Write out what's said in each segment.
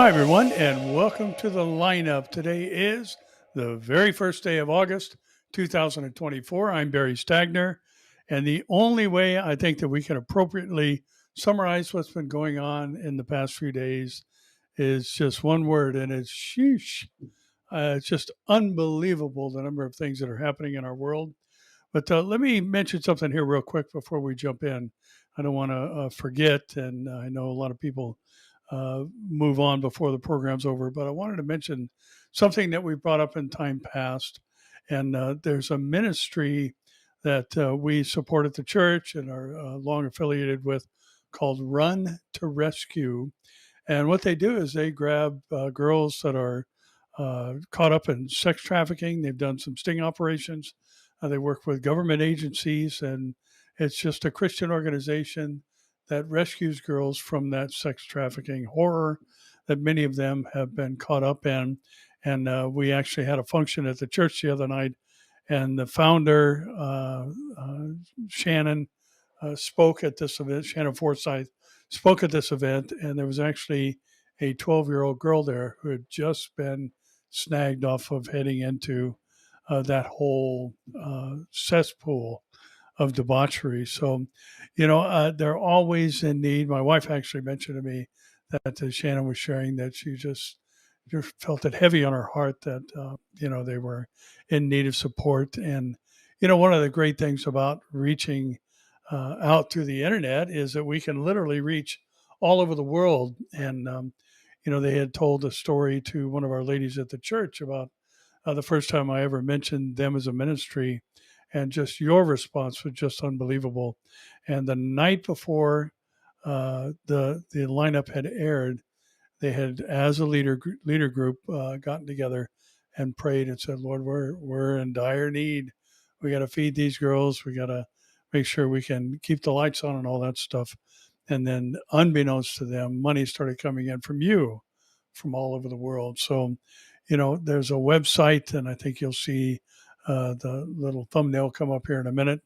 Hi, everyone, and welcome to the lineup. Today is the very first day of August, 2024. I'm Barry Stagner, and the only way I think that we can appropriately summarize what's been going on in the past few days is just one word, and it's sheesh. It's just unbelievable the number of things that are happening in our world. But let me mention something here real quick before we jump in. I don't want to forget, and I know a lot of people move on before the program's over, but I wanted to mention something that we brought up in time past. And there's a ministry that we support at the church and are long affiliated with called Run to Rescue. And what they do is they grab girls that are caught up in sex trafficking. They've done some sting operations. They work with government agencies, and it's just a Christian organization that rescues girls from that sex trafficking horror that many of them have been caught up in. And we actually had a function at the church the other night, and the founder, Shannon, spoke at this event. Shannon Forsyth spoke at this event, and there was actually a 12-year-old girl there who had just been snagged off of heading into that whole cesspool of debauchery. So, they're always in need. My wife actually mentioned to me that Shannon was sharing that she just felt it heavy on her heart that, they were in need of support. And, one of the great things about reaching out through the internet is that we can literally reach all over the world. And, they had told a story to one of our ladies at the church about the first time I ever mentioned them as a ministry, and just your response was just unbelievable. And the night before the lineup had aired, they had, as a leader group, gotten together and prayed and said, "Lord, we're in dire need. We got to feed these girls. We got to make sure we can keep the lights on and all that stuff." And then, unbeknownst to them, money started coming in from all over the world. So, there's a website, and I think you'll see the little thumbnail come up here in a minute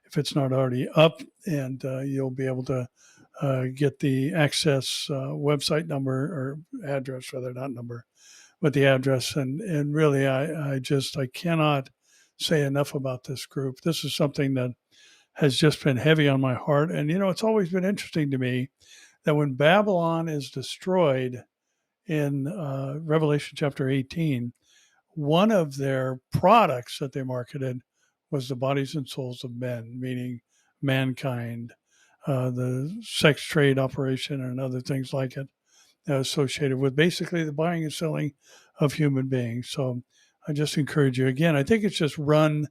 if it's not already up, and you'll be able to get the access website number or address, rather, not number, but the address. And really, I cannot say enough about this group. This is something that has just been heavy on my heart. And, it's always been interesting to me that when Babylon is destroyed in Revelation chapter 18, one of their products that they marketed was the bodies and souls of men, meaning mankind, the sex trade operation and other things like it associated with basically the buying and selling of human beings. So I just encourage you again. I think it's just run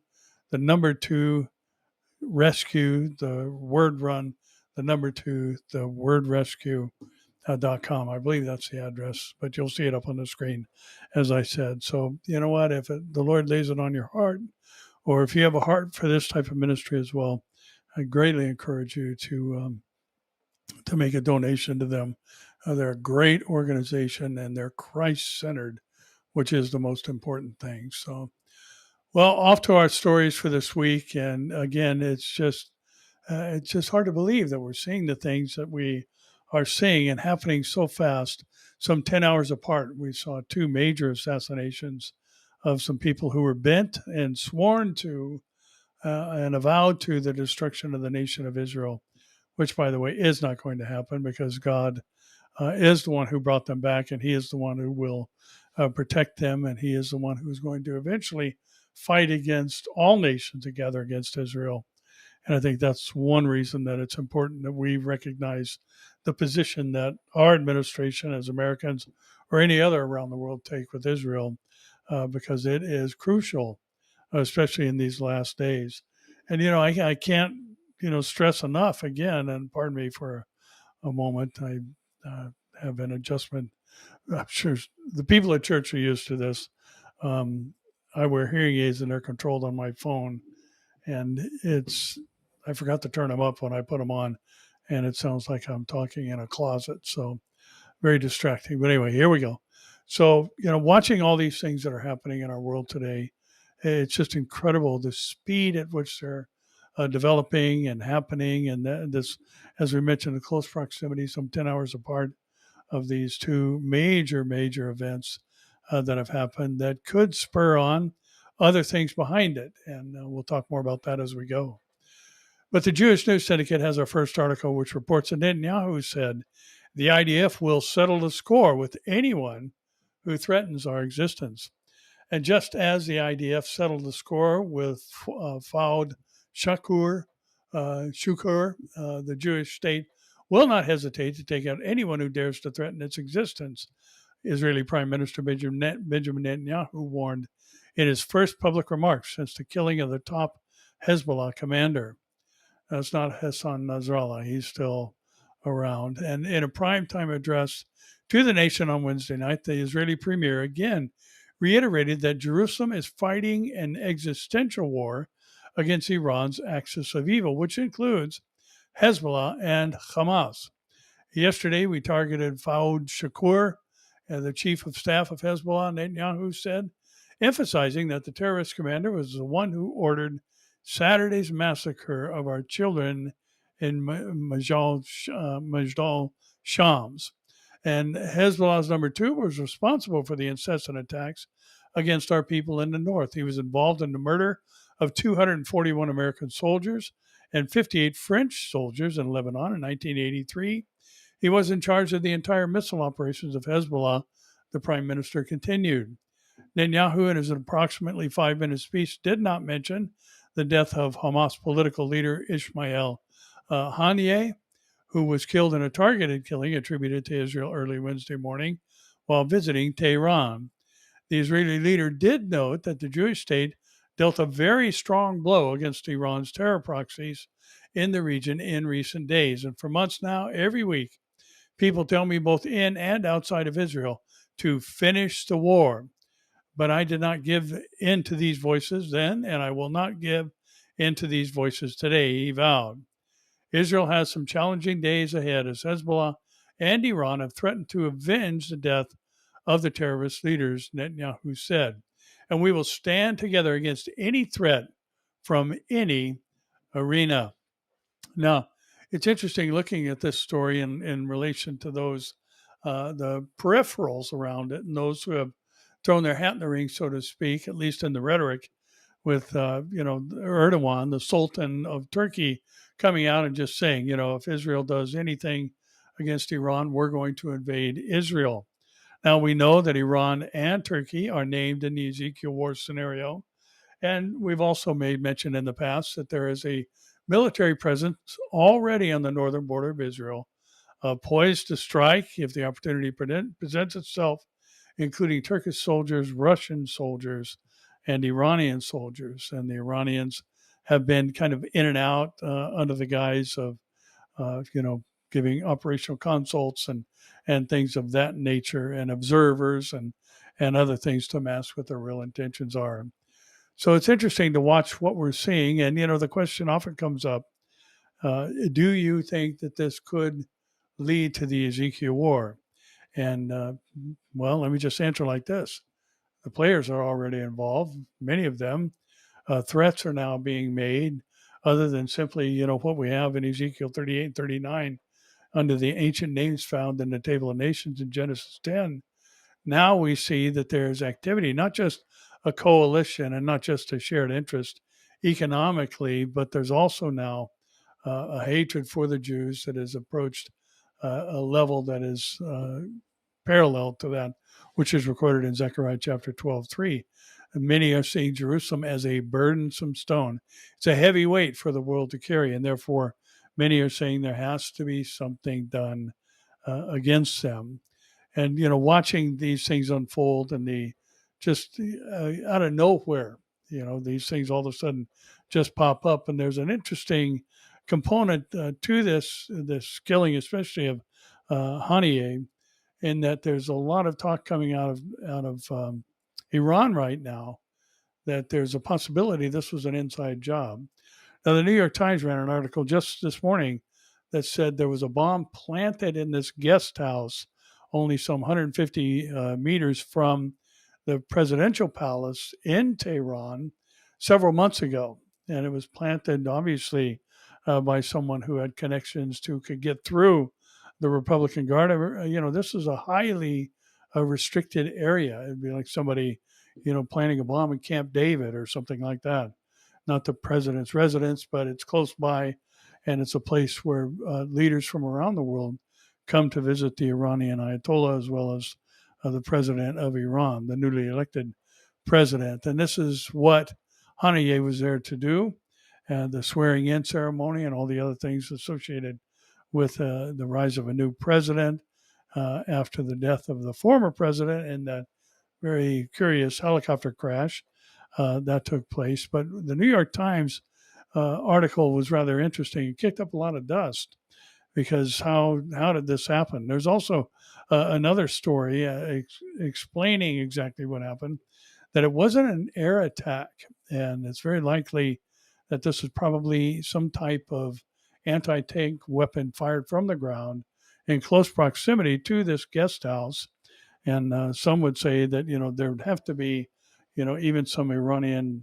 the number 2 rescue, the word run, the number 2, the word rescue. .com. I believe that's the address, but you'll see it up on the screen, as I said. So, you know what? If the Lord lays it on your heart, or if you have a heart for this type of ministry as well, I greatly encourage you to make a donation to them. They're a great organization, and they're Christ-centered, which is the most important thing. So, well, off to our stories for this week. And again, it's just hard to believe that we're seeing the things that we are seeing and happening so fast, some 10 hours apart. We saw 2 major assassinations of some people who were bent and sworn to and avowed to the destruction of the nation of Israel, which, by the way, is not going to happen because God is the one who brought them back, and he is the one who will protect them, and he is the one who is going to eventually fight against all nations together against Israel. And I think that's one reason that it's important that we recognize the position that our administration as Americans or any other around the world take with Israel, because it is crucial, especially in these last days. And, I can't, stress enough again, and pardon me for a moment, I have an adjustment. I'm sure the people at church are used to this. I wear hearing aids and they're controlled on my phone. And I forgot to turn them up when I put them on, and it sounds like I'm talking in a closet. So very distracting. But anyway, here we go. So, watching all these things that are happening in our world today, it's just incredible the speed at which they're developing and happening. And this, as we mentioned, the close proximity, some 10 hours apart. of these two major events that have happened that could spur on other things behind it. And we'll talk more about that as we go. But the Jewish News Syndicate has our first article, which reports that Netanyahu said the IDF will settle the score with anyone who threatens our existence. And just as the IDF settled the score with Fouad Shukur, the Jewish state will not hesitate to take out anyone who dares to threaten its existence, Israeli Prime Minister Benjamin Netanyahu warned in his first public remarks since the killing of the top Hezbollah commander. That's not Hassan Nasrallah. He's still around. And in a primetime address to the nation on Wednesday night, the Israeli premier again reiterated that Jerusalem is fighting an existential war against Iran's axis of evil, which includes Hezbollah and Hamas. Yesterday, we targeted Fouad Shukur, the chief of staff of Hezbollah, Netanyahu said, emphasizing that the terrorist commander was the one who ordered Saturday's massacre of our children in Majdal Shams. And Hezbollah's number two was responsible for the incessant attacks against our people in the north. He was involved in the murder of 241 American soldiers and 58 French soldiers in Lebanon in 1983. He was in charge of the entire missile operations of Hezbollah, the prime minister continued. Netanyahu, in his approximately 5-minute speech, did not mention the death of Hamas political leader Ismail Haniyeh, who was killed in a targeted killing attributed to Israel early Wednesday morning while visiting Tehran. The Israeli leader did note that the Jewish state dealt a very strong blow against Iran's terror proxies in the region in recent days. And for months now, every week, people tell me both in and outside of Israel to finish the war. But I did not give in to these voices then, and I will not give in to these voices today, he vowed. Israel has some challenging days ahead as Hezbollah and Iran have threatened to avenge the death of the terrorist leaders, Netanyahu said. And we will stand together against any threat from any arena. Now, it's interesting looking at this story in relation to those, the peripherals around it, and those who have thrown their hat in the ring, so to speak, at least in the rhetoric, with Erdogan, the Sultan of Turkey, coming out and just saying, if Israel does anything against Iran, we're going to invade Israel. Now, we know that Iran and Turkey are named in the Ezekiel war scenario, and we've also made mention in the past that there is a military presence already on the northern border of Israel, poised to strike if the opportunity presents itself, including Turkish soldiers, Russian soldiers, and Iranian soldiers. And the Iranians have been kind of in and out under the guise of, giving operational consults and things of that nature, and observers and other things to mask what their real intentions are. So it's interesting to watch what we're seeing. And, the question often comes up, do you think that this could lead to the Ezekiel war? And, let me just answer like this. The players are already involved, many of them. Threats are now being made other than simply, what we have in Ezekiel 38 and 39 under the ancient names found in the Table of Nations in Genesis 10. Now we see that there's activity, not just a coalition and not just a shared interest economically, but there's also now a hatred for the Jews that has approached a level that is parallel to that which is recorded in Zechariah chapter 12:3. Many are seeing Jerusalem as a burdensome stone. It's a heavy weight for the world to carry, and therefore many are saying there has to be something done against them. And, watching these things unfold and the just out of nowhere, these things all of a sudden just pop up. And there's an interesting component to this killing, especially of Haniyeh, in that there's a lot of talk coming out of Iran right now that there's a possibility this was an inside job. Now, the New York Times ran an article just this morning that said there was a bomb planted in this guest house only some 150 meters from the presidential palace in Tehran several months ago. And it was planted, obviously, by someone who had connections to could get through the Republican Guard. This is a highly restricted area. It'd be like somebody, planning a bomb in Camp David or something like that. Not the president's residence, but it's close by, and it's a place where leaders from around the world come to visit the Iranian Ayatollah as well as the president of Iran, the newly elected president. And this is what Haniyeh was there to do, the swearing-in ceremony and all the other things associated with the rise of a new president after the death of the former president in that very curious helicopter crash that took place. But the New York Times article was rather interesting. It kicked up a lot of dust because how did this happen? There's also another story explaining exactly what happened, that it wasn't an air attack, and it's very likely that this is probably some type of anti-tank weapon fired from the ground in close proximity to this guest house. And some would say that, there would have to be, even some Iranian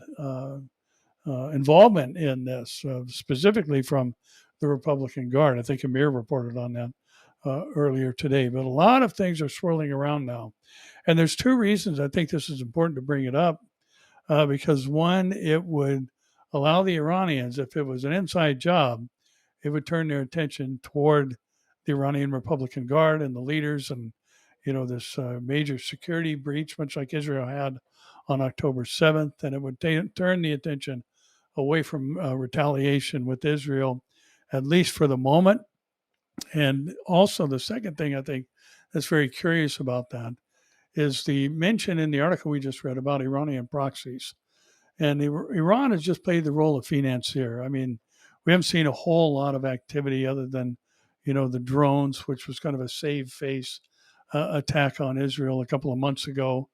involvement in this, specifically from the Republican Guard. I think Amir reported on that earlier today. But a lot of things are swirling around now. And there's two reasons I think this is important to bring it up. Because one, it would allow the Iranians, if it was an inside job, it would turn their attention toward the Iranian Republican Guard and the leaders and, this major security breach, much like Israel had on October 7th. And it would turn the attention away from retaliation with Israel, at least for the moment. And also the second thing I think that's very curious about that is the mention in the article we just read about Iranian proxies. And Iran has just played the role of financier. I mean, we haven't seen a whole lot of activity other than, the drones, which was kind of a save face attack on Israel a couple of months ago,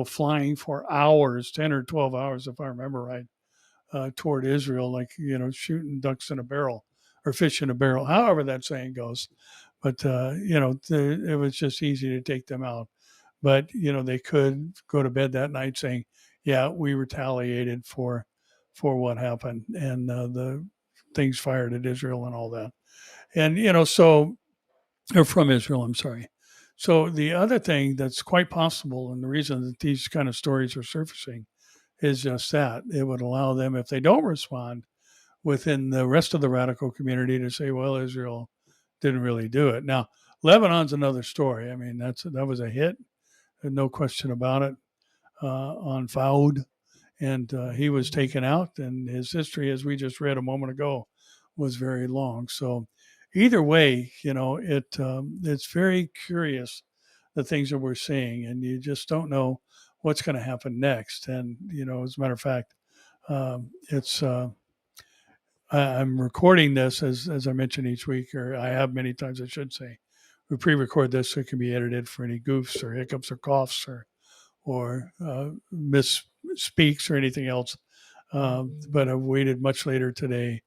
flying for hours, 10 or 12 hours, if I remember right, toward Israel, like, shooting ducks in a barrel or fish in a barrel, however that saying goes. But, it was just easy to take them out. But, they could go to bed that night saying, yeah, we retaliated for what happened and the things fired at Israel and all that. And, or from Israel, I'm sorry. So the other thing that's quite possible, and the reason that these kind of stories are surfacing is just that. It would allow them, if they don't respond within the rest of the radical community, to say, well, Israel didn't really do it. Now, Lebanon's another story. I mean, that was a hit. No question about it, on Faoud. And he was taken out, and his history, as we just read a moment ago, was very long. So either way, it's very curious, the things that we're seeing, and you just don't know what's going to happen next. And, as a matter of fact, I'm recording this, as I mentioned each week, or I have many times, I should say. We pre-record this so it can be edited for any goofs or hiccups or coughs or misspeaks or anything else. But I've waited much later today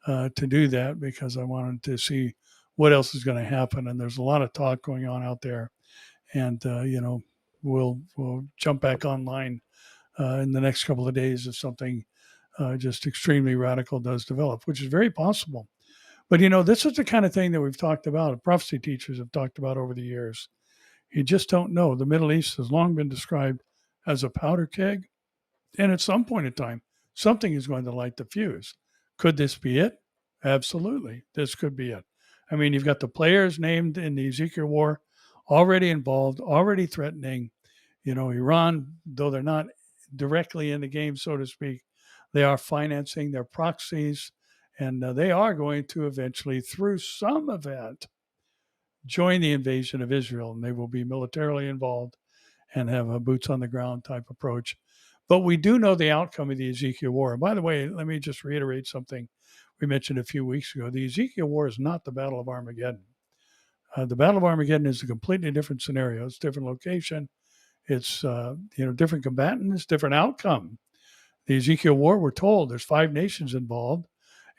to do that because I wanted to see what else is going to happen. And there's a lot of talk going on out there. And, we'll jump back online in the next couple of days if something just extremely radical does develop, which is very possible. But, this is the kind of thing that we've talked about, prophecy teachers have talked about over the years. You just don't know. The Middle East has long been described as a powder keg. And at some point in time, something is going to light the fuse. Could this be it? Absolutely. This could be it. I mean, you've got the players named in the Ezekiel war already involved, already threatening. Iran, though they're not directly in the game, so to speak, they are financing their proxies. And they are going to eventually, through some event, join the invasion of Israel. And they will be militarily involved and have a boots on the ground type approach. But we do know the outcome of the Ezekiel war. And by the way, let me just reiterate something we mentioned a few weeks ago. The Ezekiel war is not the Battle of Armageddon. The Battle of Armageddon is a completely different scenario. It's a different location. It's, different combatants, different outcome. The Ezekiel war, we're told there's 5 nations involved.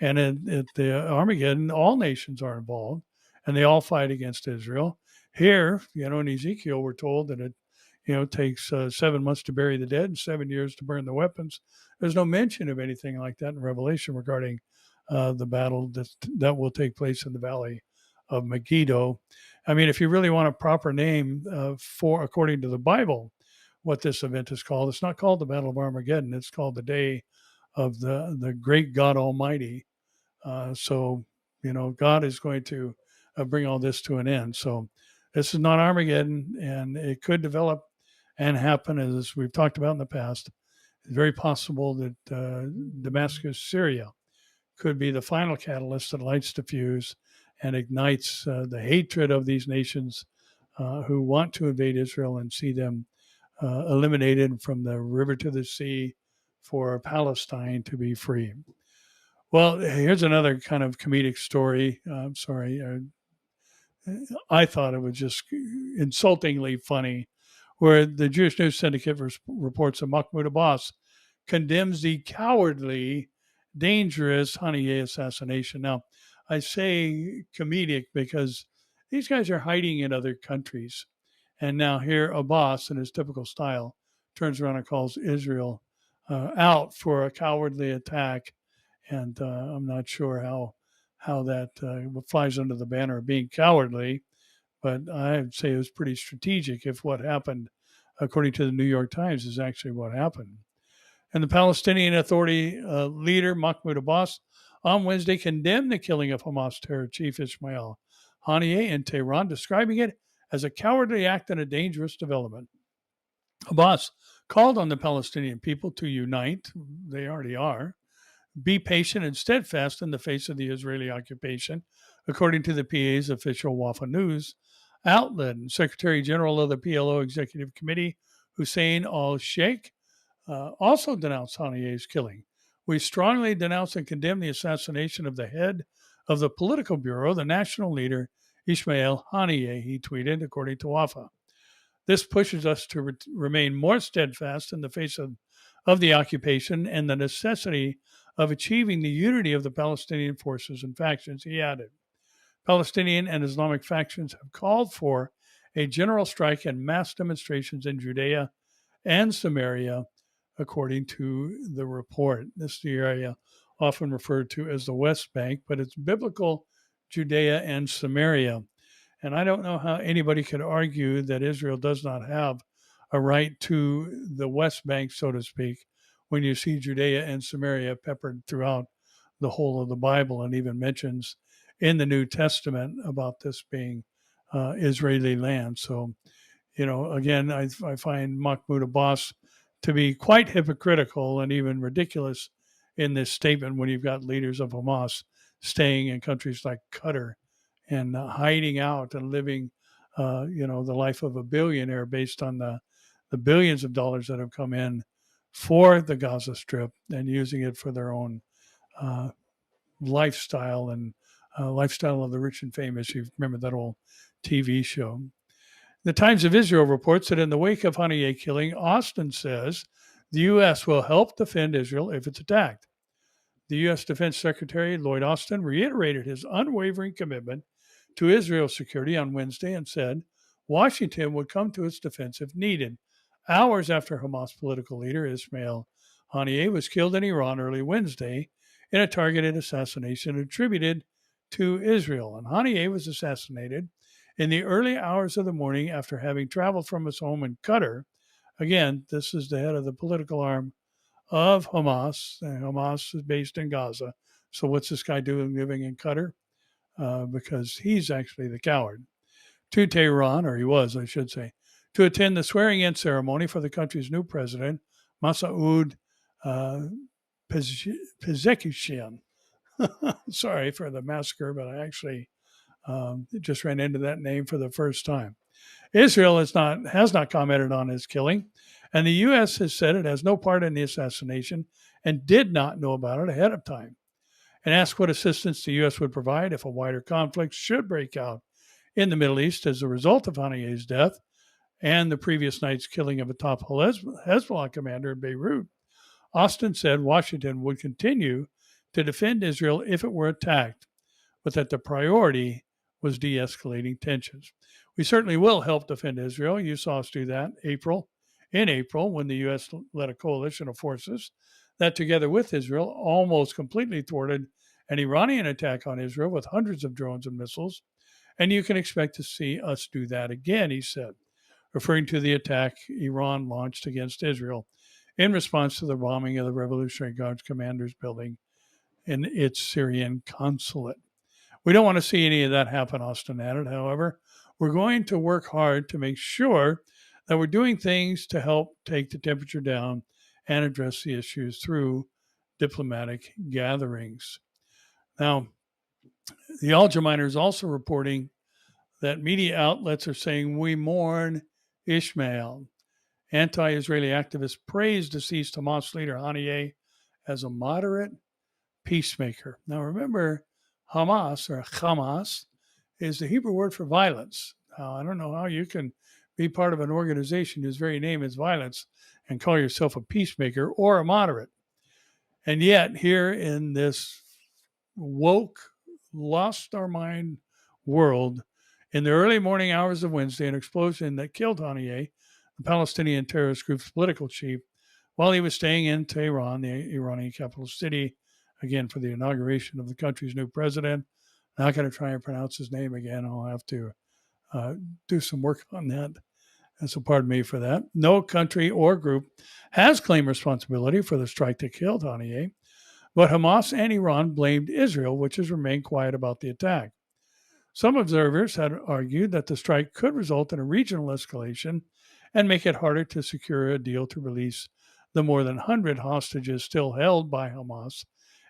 And at the Armageddon, all nations are involved. And they all fight against Israel. Here, in Ezekiel, we're told that it takes 7 months to bury the dead and 7 years to burn the weapons. There's no mention of anything like that in Revelation regarding the battle that will take place in the valley of Megiddo. I mean, if you really want a proper name for, according to the Bible, what this event is called, it's not called the Battle of Armageddon. It's called the Day of the Great God Almighty. So, God is going to bring all this to an end. So this is not Armageddon, and it could develop and happen as we've talked about in the past. It's very possible that Damascus, Syria, could be the final catalyst that lights the fuse and ignites the hatred of these nations who want to invade Israel and see them eliminated from the river to the sea for Palestine to be free. Well, here's another kind of comedic story. I'm sorry. I thought it was just insultingly funny, where the Jewish News Syndicate reports that Mahmoud Abbas condemns the cowardly, dangerous Haniyeh assassination. Now, I say comedic because these guys are hiding in other countries. And now here Abbas, in his typical style, turns around and calls Israel out for a cowardly attack. And I'm not sure how that flies under the banner of being cowardly, but I'd say it was pretty strategic if what happened, according to the New York Times, is actually what happened. And the Palestinian Authority leader, Mahmoud Abbas, on Wednesday condemned the killing of Hamas terror chief Ismail Haniyeh in Tehran, describing it as a cowardly act and a dangerous development. Abbas called on the Palestinian people to unite, they already are, be patient and steadfast in the face of the Israeli occupation, according to the PA's official Wafa News outlet. And Secretary General of the PLO Executive Committee, Hussein al-Sheikh, also denounced Haniyeh's killing. We strongly denounce and condemn the assassination of the head of the political bureau, the national leader, Ismail Haniyeh, he tweeted, according to Wafa. This pushes us to remain more steadfast in the face of the occupation and the necessity of achieving the unity of the Palestinian forces and factions, he added. Palestinian and Islamic factions have called for a general strike and mass demonstrations in Judea and Samaria, according to the report. This is the area often referred to as the West Bank, but it's biblical Judea and Samaria. And I don't know how anybody could argue that Israel does not have a right to the West Bank, so to speak, when you see Judea and Samaria peppered throughout the whole of the Bible, and even mentions in the New Testament about this being Israeli land. So, again, I find Mahmoud Abbas to be quite hypocritical and even ridiculous in this statement when you've got leaders of Hamas staying in countries like Qatar and hiding out and living, the life of a billionaire based on the billions of dollars that have come in for the Gaza Strip and using it for their own lifestyle and lifestyle of the rich and famous. You remember that old TV show. The Times of Israel reports that in the wake of Haniyeh killing, Austin says the U.S. will help defend Israel if it's attacked. The U.S. Defense Secretary Lloyd Austin reiterated his unwavering commitment to Israel's security on Wednesday and said Washington would come to its defense if needed, hours after Hamas political leader Ismail Haniyeh was killed in Iran early Wednesday in a targeted assassination attributed to Israel. And Haniyeh was assassinated in the early hours of the morning after having traveled from his home in Qatar. Again, this is the head of the political arm of Hamas. And Hamas is based in Gaza. So what's this guy doing living in Qatar? Because he's actually the coward. To Tehran, or he was, I should say, to attend the swearing-in ceremony for the country's new president, Masoud Pezeshkian. Sorry for the massacre, but I actually just ran into that name for the first time. Israel has not commented on his killing, and the U.S. has said it has no part in the assassination and did not know about it ahead of time, and asked what assistance the U.S. would provide if a wider conflict should break out in the Middle East as a result of Haniyeh's death and the previous night's killing of a top Hezbollah commander in Beirut. Austin said Washington would continue to defend Israel if it were attacked, but that the priority was de-escalating tensions. We certainly will help defend Israel. You saw us do that in April, when the U.S. led a coalition of forces that, together with Israel, almost completely thwarted an Iranian attack on Israel with hundreds of drones and missiles. And you can expect to see us do that again, he said, referring to the attack Iran launched against Israel in response to the bombing of the Revolutionary Guards Commander's building in its Syrian consulate. We don't want to see any of that happen, Austin added. However, we're going to work hard to make sure that we're doing things to help take the temperature down and address the issues through diplomatic gatherings. Now, the Al-Jaminer is also reporting that media outlets are saying we mourn Ishmael. Anti-Israeli activists praised deceased Hamas leader Haniyeh as a moderate peacemaker. Now remember, Hamas is the Hebrew word for violence. Now, I don't know how you can be part of an organization whose very name is violence and call yourself a peacemaker or a moderate. And yet, here in this woke, lost our mind world, in the early morning hours of Wednesday, an explosion that killed Haniyeh, the Palestinian terrorist group's political chief, while he was staying in Tehran, the Iranian capital city, again for the inauguration of the country's new president. I'm not going to try and pronounce his name again. I'll have to do some work on that. And so pardon me for that. No country or group has claimed responsibility for the strike that killed Haniyeh, but Hamas and Iran blamed Israel, which has remained quiet about the attack. Some observers had argued that the strike could result in a regional escalation and make it harder to secure a deal to release the more than 100 hostages still held by Hamas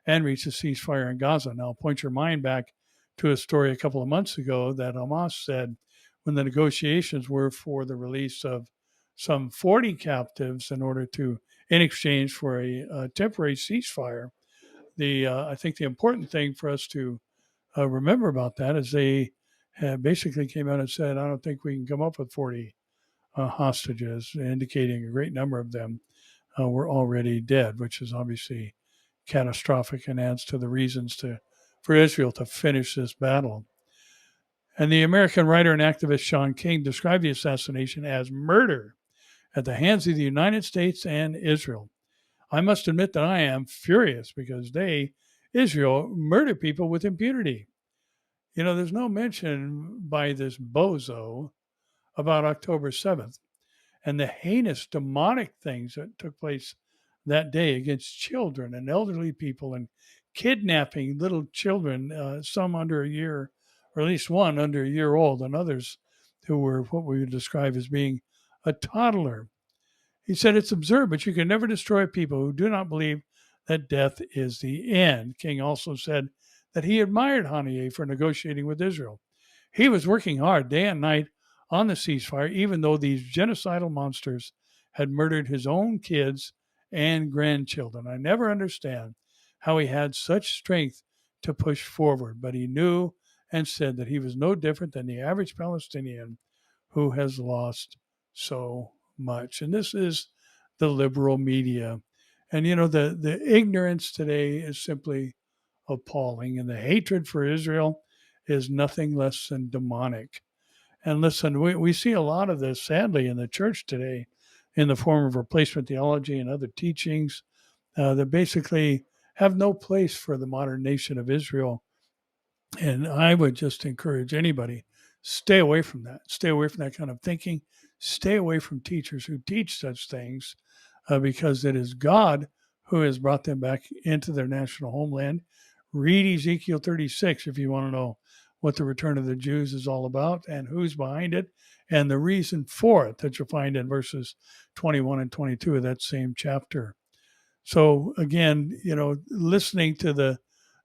and reach a ceasefire in Gaza. Now, point your mind back to a story a couple of months ago that Hamas said when the negotiations were for the release of some 40 captives in exchange for a temporary ceasefire. I think the important thing for us to remember about that is they basically came out and said, I don't think we can come up with 40 hostages, indicating a great number of them were already dead, which is obviously catastrophic and adds to the reasons for Israel to finish this battle. And the American writer and activist Sean King described the assassination as murder at the hands of the United States and Israel. I must admit that I am furious because Israel, murder people with impunity. You know, there's no mention by this bozo about October 7th and the heinous demonic things that took place that day against children and elderly people and kidnapping little children, some under a year, or at least one under a year old, and others who were what we would describe as being a toddler. He said it's absurd, but you can never destroy people who do not believe that death is the end. King also said that he admired Haniyeh for negotiating with Israel. He was working hard day and night on the ceasefire, even though these genocidal monsters had murdered his own kids and grandchildren. I never understand how he had such strength to push forward, but he knew and said that he was no different than the average Palestinian who has lost so much. And this is the liberal media. And, you know, the ignorance today is simply appalling, and the hatred for Israel is nothing less than demonic. And listen, we see a lot of this, sadly, in the church today in the form of replacement theology and other teachings that basically have no place for the modern nation of Israel. And I would just encourage anybody, stay away from that. Stay away from that kind of thinking. Stay away from teachers who teach such things because it is God who has brought them back into their national homeland. Read Ezekiel 36 if you want to know what the return of the Jews is all about and who's behind it and the reason for it that you'll find in verses 21 and 22 of that same chapter. So again, you know, listening to the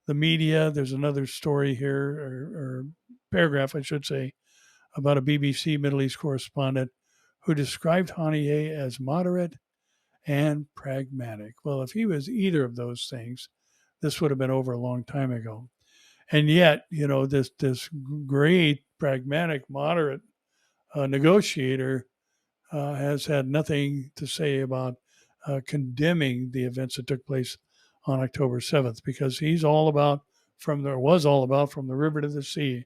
media, there's another story here, or paragraph, I should say, about a BBC Middle East correspondent who described Haniyeh as moderate and pragmatic. Well, if he was either of those things, this would have been over a long time ago. And yet, you know, this great, pragmatic, moderate negotiator has had nothing to say about condemning the events that took place on October 7th, because he's all about, from the river to the sea,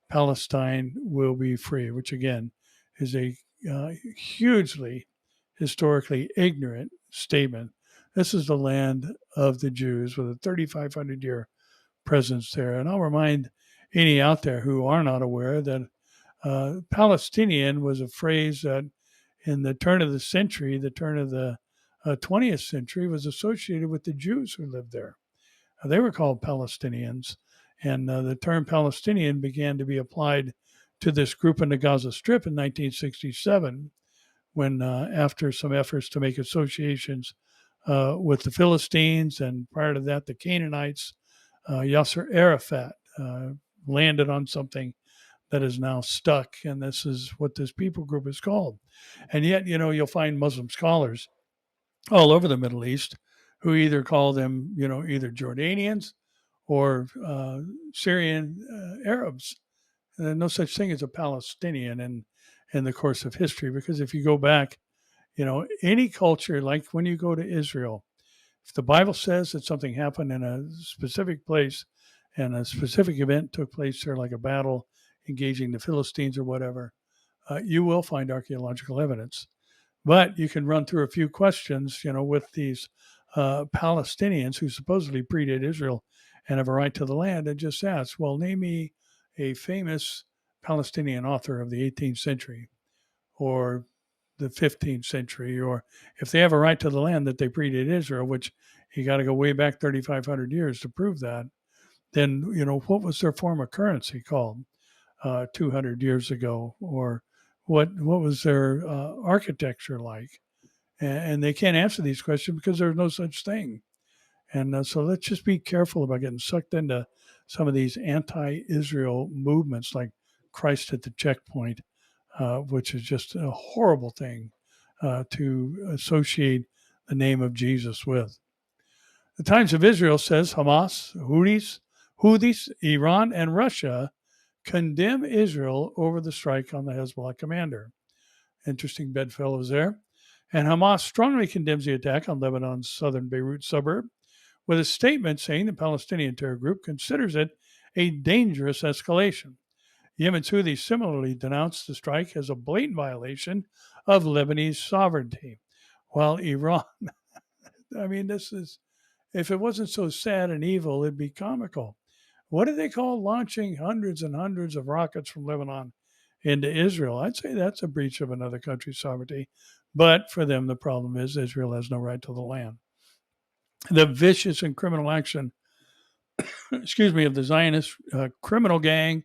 Palestine will be free, which again is a hugely historically ignorant statement. This is the land of the Jews with a 3,500-year presence there. And I'll remind any out there who are not aware that Palestinian was a phrase that in the turn of the century, the turn of the 20th century, was associated with the Jews who lived there. They were called Palestinians, and the term Palestinian began to be applied to this group in the Gaza Strip in 1967, when after some efforts to make associations with the Philistines and prior to that the Canaanites, Yasser Arafat landed on something that is now stuck, and this is what this people group is called. And yet, you'll find Muslim scholars all over the Middle East who either call them, either Jordanians or Syrian Arabs. No such thing as a Palestinian in the course of history, because if you go back, any culture, like when you go to Israel, if the Bible says that something happened in a specific place and a specific event took place there, like a battle engaging the Philistines or whatever, you will find archaeological evidence. But you can run through a few questions, with these Palestinians who supposedly predate Israel and have a right to the land, and just ask, well, name me a famous Palestinian author of the 18th century or the 15th century, or if they have a right to the land that they predate Israel, which you got to go way back 3,500 years to prove that, then, what was their form of currency called 200 years ago? Or what was their architecture like? And they can't answer these questions because there's no such thing. And so let's just be careful about getting sucked into some of these anti-Israel movements like Christ at the Checkpoint, which is just a horrible thing to associate the name of Jesus with. The Times of Israel says Hamas, Houthis, Iran, and Russia condemn Israel over the strike on the Hezbollah commander. Interesting bedfellows there. And Hamas strongly condemns the attack on Lebanon's southern Beirut suburb, with a statement saying the Palestinian terror group considers it a dangerous escalation. Yemen's Houthis similarly denounced the strike as a blatant violation of Lebanese sovereignty. While Iran, this is, if it wasn't so sad and evil, it'd be comical. What do they call launching hundreds and hundreds of rockets from Lebanon into Israel? I'd say that's a breach of another country's sovereignty. But for them, the problem is Israel has no right to the land. The vicious and criminal action, of the Zionist criminal gang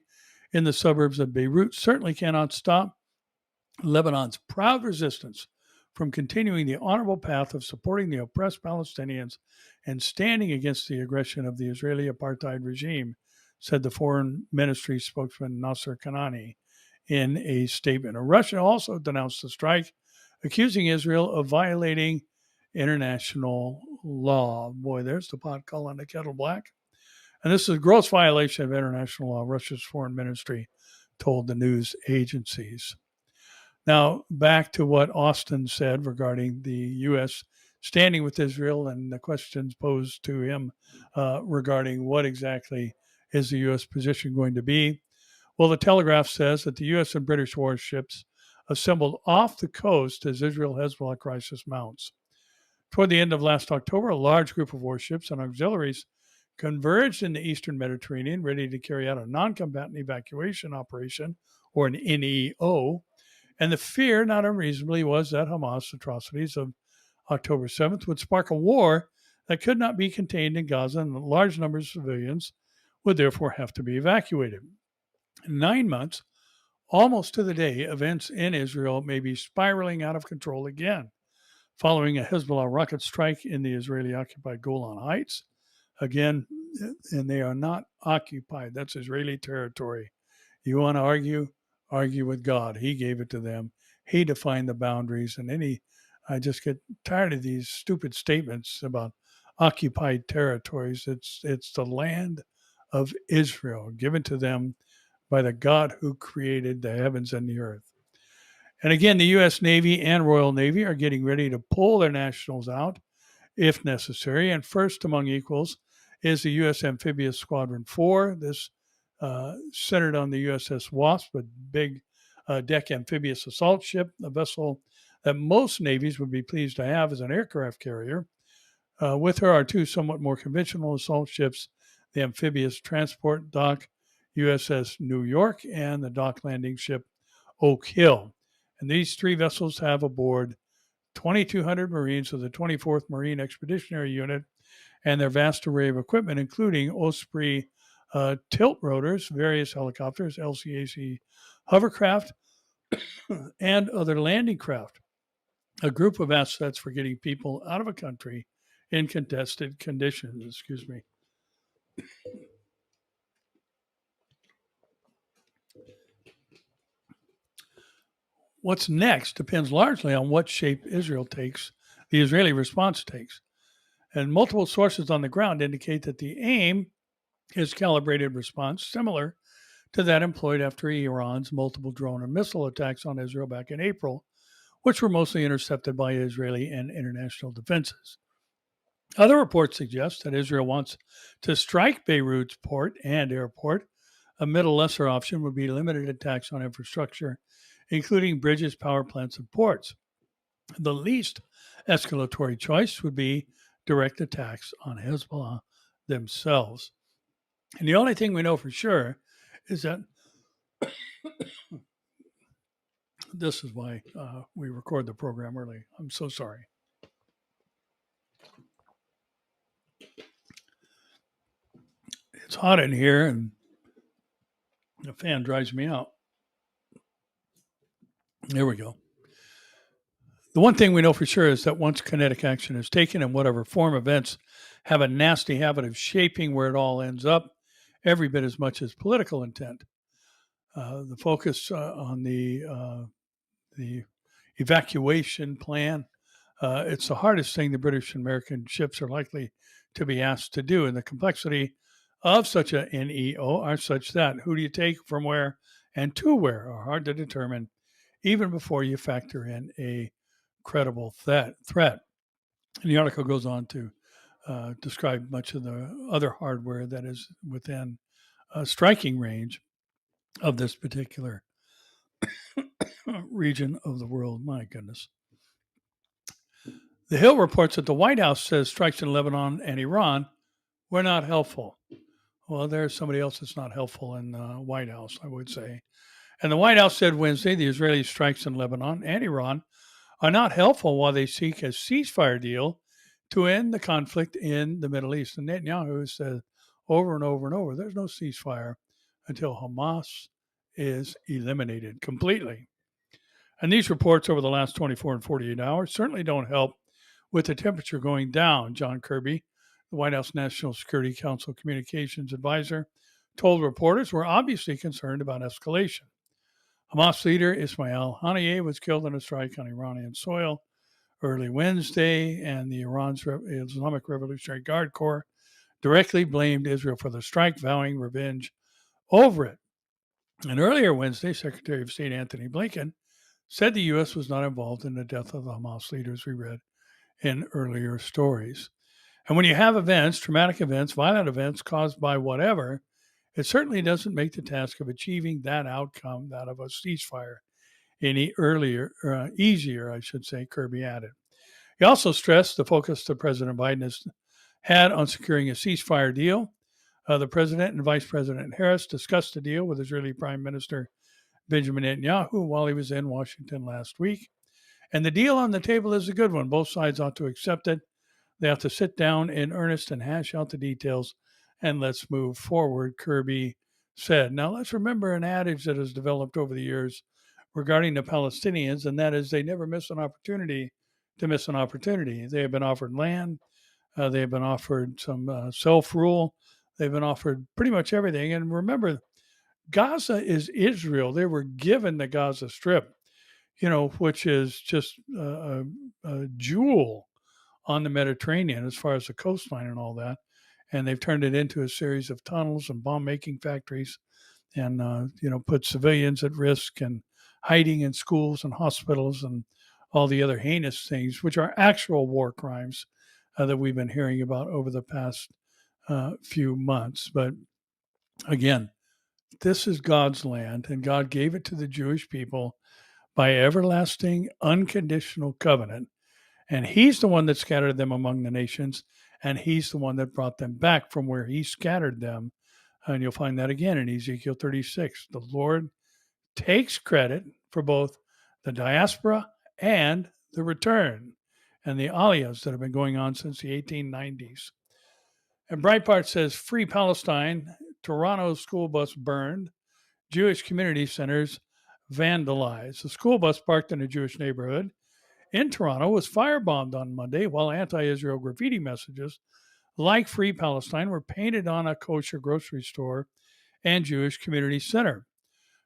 in the suburbs of Beirut certainly cannot stop Lebanon's proud resistance from continuing the honorable path of supporting the oppressed Palestinians and standing against the aggression of the Israeli apartheid regime, said the Foreign Ministry spokesman Nasser Kanani in a statement. Russia also denounced the strike, accusing Israel of violating international law. Boy, there's the pot calling the kettle black. And this is a gross violation of international law, Russia's foreign ministry told the news agencies. Now, back to what Austin said regarding the U.S. standing with Israel and the questions posed to him regarding what exactly is the U.S. position going to be. Well, the Telegraph says that the U.S. and British warships assembled off the coast as Israel-Hezbollah crisis mounts. Toward the end of last October, a large group of warships and auxiliaries converged in the eastern Mediterranean, ready to carry out a non-combatant evacuation operation, or an NEO. And the fear, not unreasonably, was that Hamas atrocities of October 7th would spark a war that could not be contained in Gaza, and large numbers of civilians would therefore have to be evacuated. In 9 months, almost to the day, events in Israel may be spiraling out of control again. Following a Hezbollah rocket strike in the Israeli-occupied Golan Heights, again, and they are not occupied. That's Israeli territory. You want to argue? Argue with God. He gave it to them. He defined the boundaries. And I just get tired of these stupid statements about occupied territories. It's the land of Israel, given to them by the God who created the heavens and the earth. And again, the U.S. Navy and Royal Navy are getting ready to pull their nationals out if necessary. And first among equals is the U.S. Amphibious Squadron 4. This centered on the USS Wasp, a big deck amphibious assault ship, a vessel that most navies would be pleased to have as an aircraft carrier. With her are two somewhat more conventional assault ships, the Amphibious Transport Dock USS New York, and the dock landing ship Oak Hill. And these three vessels have aboard 2,200 Marines of the 24th Marine Expeditionary Unit and their vast array of equipment, including Osprey tilt rotors, various helicopters, LCAC hovercraft, and other landing craft. A group of assets for getting people out of a country in contested conditions. Excuse me. What's next depends largely on what shape the Israeli response takes. And multiple sources on the ground indicate that the aim is calibrated response similar to that employed after Iran's multiple drone and missile attacks on Israel back in April, which were mostly intercepted by Israeli and international defenses. Other reports suggest that Israel wants to strike Beirut's port and airport. A middle lesser option would be limited attacks on infrastructure, including bridges, power plants, and ports. The least escalatory choice would be direct attacks on Hezbollah themselves. And the only thing we know for sure is that this is why we record the program early. I'm so sorry. It's hot in here and the fan drives me out. There we go. The one thing we know for sure is that once kinetic action is taken in whatever form, events have a nasty habit of shaping where it all ends up, every bit as much as political intent. The focus on the evacuation plan, it's the hardest thing the British and American ships are likely to be asked to do. And the complexity of such a NEO are such that who do you take from where and to where are hard to determine even before you factor in a credible threat. And the article goes on to describe much of the other hardware that is within striking range of this particular region of the world. My goodness. The Hill reports that the White House says strikes in Lebanon and Iran were not helpful. Well, there's somebody else that's not helpful in the White House, I would say. And the White House said Wednesday the Israeli strikes in Lebanon and Iran are not helpful while they seek a ceasefire deal to end the conflict in the Middle East. And Netanyahu said over and over and over, there's no ceasefire until Hamas is eliminated completely. And these reports over the last 24 and 48 hours certainly don't help with the temperature going down. John Kirby, the White House National Security Council communications advisor, told reporters we're obviously concerned about escalation. Hamas leader Ismail Haniyeh was killed in a strike on Iranian soil early Wednesday, and the Iran's Islamic Revolutionary Guard Corps directly blamed Israel for the strike, vowing revenge over it. And earlier Wednesday, Secretary of State Antony Blinken said the U.S. was not involved in the death of the Hamas leaders we read in earlier stories. And when you have events, traumatic events, violent events caused by whatever, it certainly doesn't make the task of achieving that outcome, that of a ceasefire, any easier, I should say, Kirby added. He also stressed the focus that President Biden has had on securing a ceasefire deal. The president and Vice President Harris discussed the deal with Israeli Prime Minister Benjamin Netanyahu while he was in Washington last week. And the deal on the table is a good one. Both sides ought to accept it. They have to sit down in earnest and hash out the details, and let's move forward, Kirby said. Now, let's remember an adage that has developed over the years regarding the Palestinians, and that is they never miss an opportunity to miss an opportunity. They have been offered land. They have been offered some self-rule. They've been offered pretty much everything. And remember, Gaza is Israel. They were given the Gaza Strip, which is just a jewel on the Mediterranean as far as the coastline and all that. And they've turned it into a series of tunnels and bomb-making factories and, put civilians at risk and hiding in schools and hospitals and all the other heinous things, which are actual war crimes that we've been hearing about over the past few months. But again, this is God's land, and God gave it to the Jewish people by everlasting, unconditional covenant. And he's the one that scattered them among the nations, and he's the one that brought them back from where he scattered them And you'll find that again in Ezekiel 36. The Lord takes credit for both the diaspora and the return and the aliyahs that have been going on since the 1890s. And Breitbart says, Free Palestine, Toronto school bus burned, Jewish community centers vandalized. The school bus parked in a Jewish neighborhood in Toronto was firebombed on Monday while anti-Israel graffiti messages like Free Palestine were painted on a kosher grocery store and Jewish community center.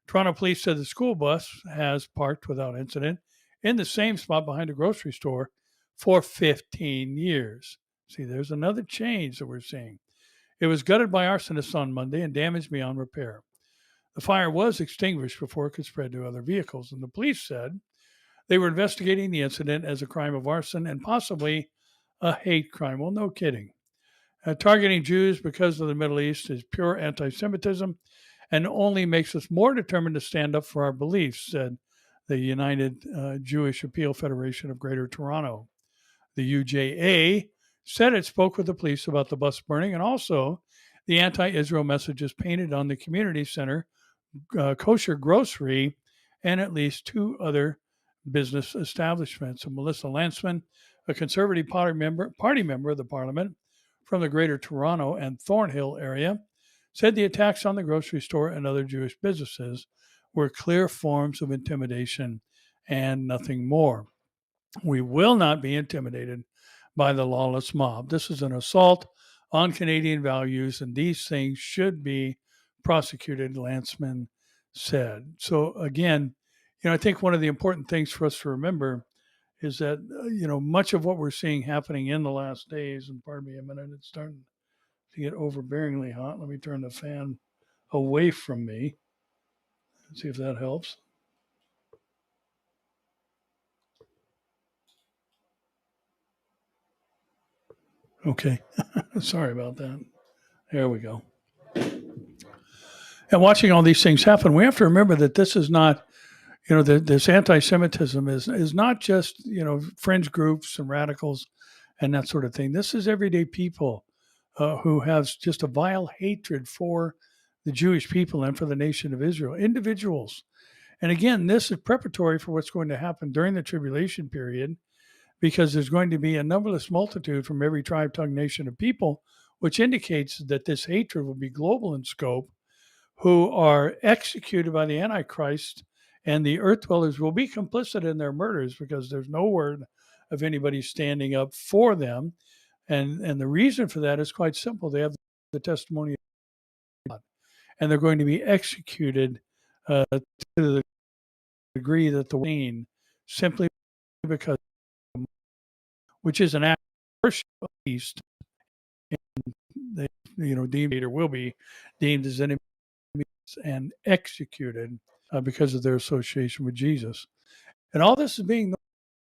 Toronto police said the school bus has parked without incident in the same spot behind a grocery store for 15 years. See, there's another change that we're seeing. It was gutted by arsonists on Monday and damaged beyond repair. The fire was extinguished before it could spread to other vehicles, and the police said they were investigating the incident as a crime of arson and possibly a hate crime. Well, no kidding. Targeting Jews because of the Middle East is pure anti-Semitism and only makes us more determined to stand up for our beliefs, said the United Jewish Appeal Federation of Greater Toronto. The UJA said it spoke with the police about the bus burning and also the anti-Israel messages painted on the community center, kosher grocery, and at least two other business establishments. And Melissa Lantzman, a Conservative party member of the parliament from the Greater Toronto and Thornhill area, said the attacks on the grocery store and other Jewish businesses were clear forms of intimidation and nothing more. We will not be intimidated by the lawless mob. This is an assault on Canadian values, and these things should be prosecuted, Lantzman said. So again, I think one of the important things for us to remember is that, much of what we're seeing happening in the last days, and pardon me a minute, it's starting to get overbearingly hot. Let me turn the fan away from me. Let's see if that helps. Okay. Sorry about that. There we go. And watching all these things happen, we have to remember that this is not, this anti-Semitism is not just, fringe groups and radicals and that sort of thing. This is everyday people who have just a vile hatred for the Jewish people and for the nation of Israel, individuals. And again, this is preparatory for what's going to happen during the tribulation period, because there's going to be a numberless multitude from every tribe, tongue, nation of people, which indicates that this hatred will be global in scope, who are executed by the Antichrist, and the earth dwellers will be complicit in their murders because there's no word of anybody standing up for them. And the reason for that is quite simple. They have the testimony of God, and they're going to be executed to the degree that the Wayne, simply because, which is an act of worship at least, and they, deemed or will be deemed as enemies and executed because of their association with Jesus. And all this is being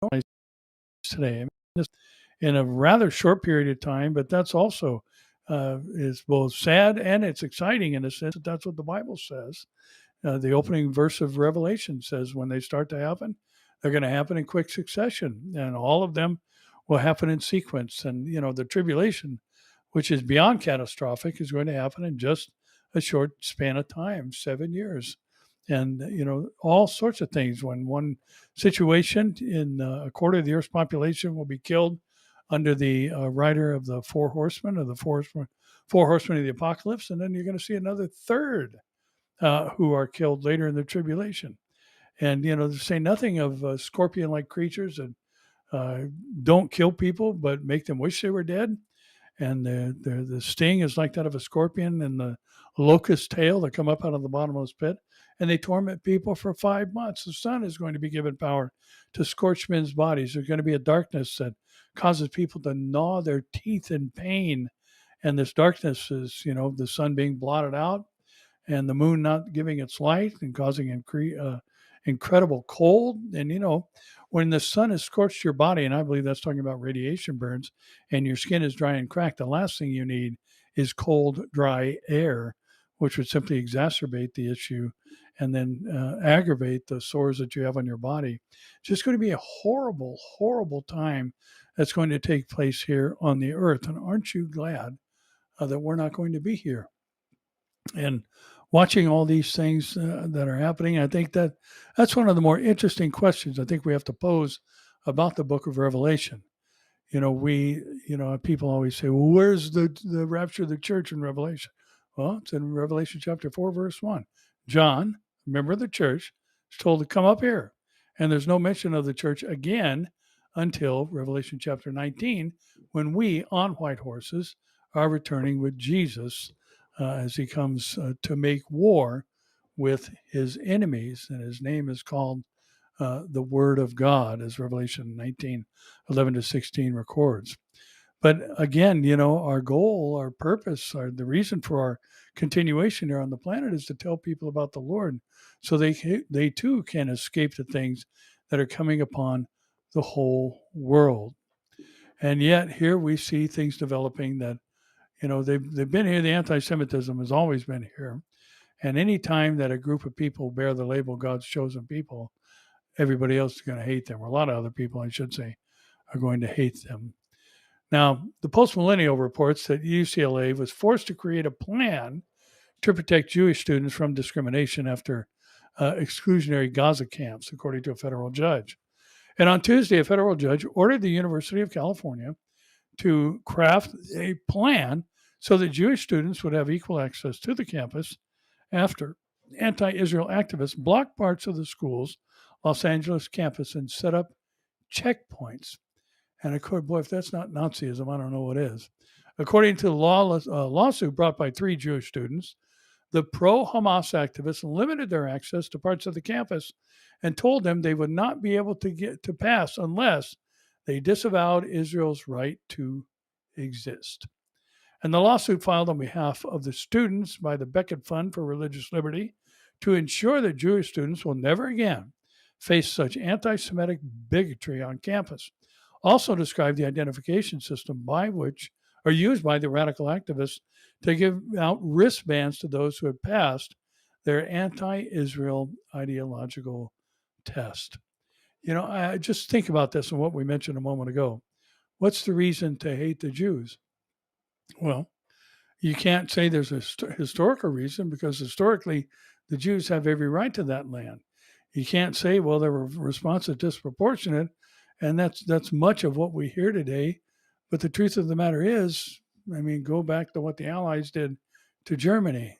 normalized today. I mean, this, in a rather short period of time, but that's also is both sad and it's exciting in a sense that that's what the Bible says. The opening verse of Revelation says when they start to happen, they're going to happen in quick succession, and all of them will happen in sequence. And, the tribulation, which is beyond catastrophic, is going to happen in just a short span of time, 7 years. And, all sorts of things. When one situation in a quarter of the Earth's population will be killed under the rider of the four horsemen, of the four horsemen of the apocalypse, and then you're going to see another third who are killed later in the tribulation. And, to say nothing of scorpion-like creatures that don't kill people, but make them wish they were dead. And the sting is like that of a scorpion, and the locust tail that come up out of the bottomless pit. And they torment people for 5 months. The sun is going to be given power to scorch men's bodies. There's going to be a darkness that causes people to gnaw their teeth in pain. And this darkness is, the sun being blotted out, and the moon not giving its light and causing incredible cold. And, when the sun has scorched your body, and I believe that's talking about radiation burns, and your skin is dry and cracked, the last thing you need is cold, dry air, which would simply exacerbate the issue and then aggravate the sores that you have on your body. It's just going to be a horrible, horrible time that's going to take place here on the earth. And aren't you glad that we're not going to be here? And watching all these things that are happening, I think that's one of the more interesting questions I think we have to pose about the book of Revelation. People always say, well, where's the rapture of the church in Revelation? Well, it's in Revelation chapter 4, verse 1. John, member of the church, is told to come up here. And there's no mention of the church again until Revelation chapter 19, when we on white horses are returning with Jesus as he comes to make war with his enemies. And his name is called the Word of God, as Revelation 19:11-16 records. But again, our goal, our purpose, the reason for our continuation here on the planet is to tell people about the Lord, so they too can escape the things that are coming upon the whole world. And yet here we see things developing that, they've been here. The anti-Semitism has always been here. And any time that a group of people bear the label God's chosen people, everybody else is going to hate them, or a lot of other people, I should say, are going to hate them. Now, the postmillennial reports that UCLA was forced to create a plan to protect Jewish students from discrimination after exclusionary Gaza camps, according to a federal judge. And on Tuesday, a federal judge ordered the University of California to craft a plan so that Jewish students would have equal access to the campus after anti-Israel activists blocked parts of the school's Los Angeles campus and set up checkpoints. And of course, boy, if that's not Nazism, I don't know what is. According to the lawsuit brought by 3 Jewish students, the pro-Hamas activists limited their access to parts of the campus and told them they would not be able to get to pass unless they disavowed Israel's right to exist. And the lawsuit filed on behalf of the students by the Beckett Fund for Religious Liberty to ensure that Jewish students will never again face such anti-Semitic bigotry on campus. Also described the identification system by which are used by the radical activists to give out wristbands to those who have passed their anti-Israel ideological test. I just think about this and what we mentioned a moment ago. What's the reason to hate the Jews? Well, you can't say there's a historical reason, because historically the Jews have every right to that land. You can't say, well, their response is disproportionate, and that's much of what we hear today. But the truth of the matter is, go back to what the Allies did to Germany